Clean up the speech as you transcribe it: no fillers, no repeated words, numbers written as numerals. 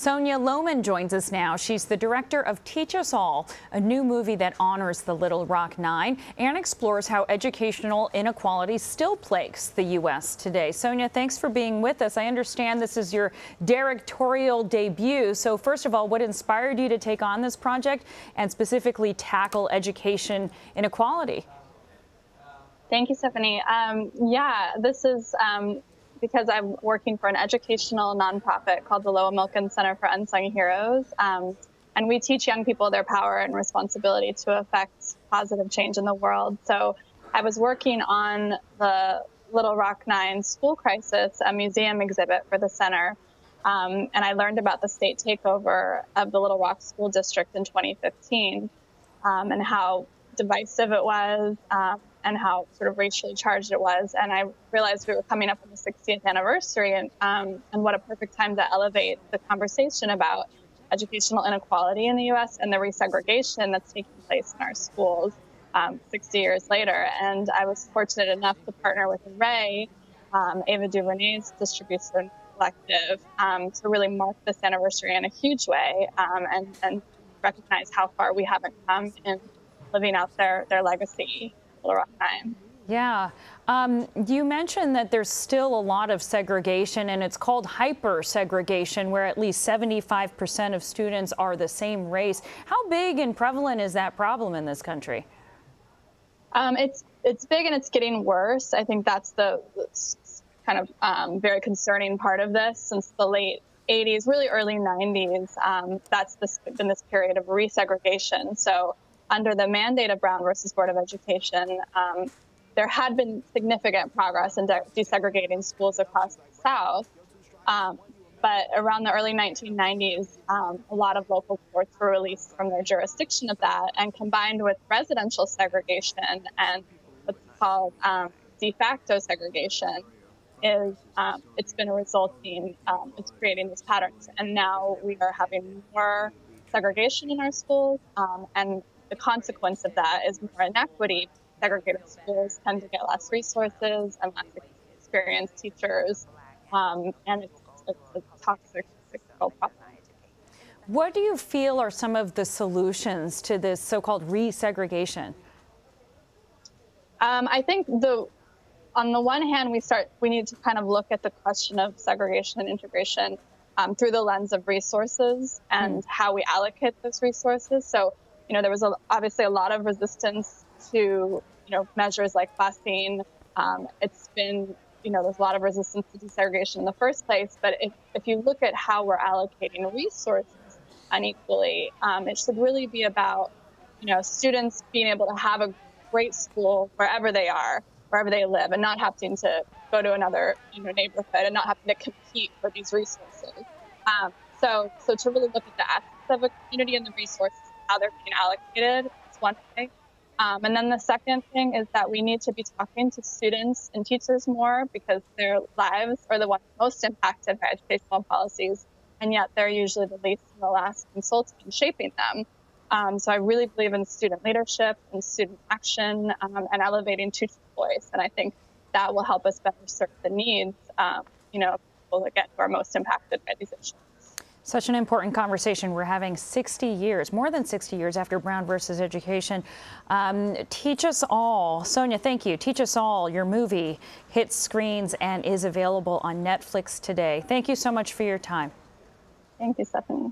Sonia Lowman joins us now. She's the director of Teach Us All, a new movie that honors the Little Rock Nine and explores how educational inequality still plagues the U.S. today. Sonia, thanks for being with us. I understand this is your directorial debut. So first of all, what inspired you to take on this project and specifically tackle education inequality? Thank you, Stephanie. This is because I'm working for an educational nonprofit called the Lowell Milken Center for Unsung Heroes. And we teach young people their power and responsibility to affect positive change in the world. So I was working on the Little Rock Nine school crisis, a museum exhibit for the center. And I learned about the state takeover of the Little Rock School District in 2015 and how divisive it was. And how sort of racially charged it was. And I realized we were coming up on the 60th anniversary and what a perfect time to elevate the conversation about educational inequality in the U.S. and the resegregation that's taking place in our schools 60 years later. And I was fortunate enough to partner with Ray, Ava DuVernay's distribution collective, to really mark this anniversary in a huge way and recognize how far we haven't come in living out their legacy. Yeah. You mentioned that there's still a lot of segregation, and it's called hyper-segregation, where at least 75% of students are the same race. How big and prevalent is that problem in this country? It's big and it's getting worse. I think that's the kind of very concerning part of this. Since the late 80s, really early 90s, that's been this period of resegregation. So under the mandate of Brown versus Board of Education, there had been significant progress in desegregating schools across the South. But around the early 1990s, a lot of local courts were released from their jurisdiction of that, and combined with residential segregation and what's called de facto segregation, it's been resulting, it's creating these patterns. And now we are having more segregation in our schools, and the consequence of that is more inequity. Segregated schools tend to get less resources and less experienced teachers, and it's a toxic problem. What do you feel are some of the solutions to this so-called resegregation? I think on the one hand, we need to kind of look at the question of segregation and integration through the lens of resources and how we allocate those resources. So, there was obviously a lot of resistance to, measures like busing. It's been, there's a lot of resistance to desegregation in the first place. But if you look at how we're allocating resources unequally, it should really be about, students being able to have a great school wherever they are, wherever they live, and not having to go to another, neighborhood and not having to compete for these resources. So to really look at the assets of a community and the resources, how they're being allocated, is one thing. And then the second thing is that we need to be talking to students and teachers more, because their lives are the ones most impacted by educational policies, and yet they're usually the least and the last consulted in shaping them. So I really believe in student leadership and student action and elevating teacher voice. And I think that will help us better serve the needs, of people, again, who are most impacted by these issues. Such an important conversation. We're having 60 years, more than 60 years after Brown versus Education. Teach Us All. Sonia, thank you. Teach Us All, your movie, hits screens and is available on Netflix today. Thank you so much for your time. Thank you, Stephanie.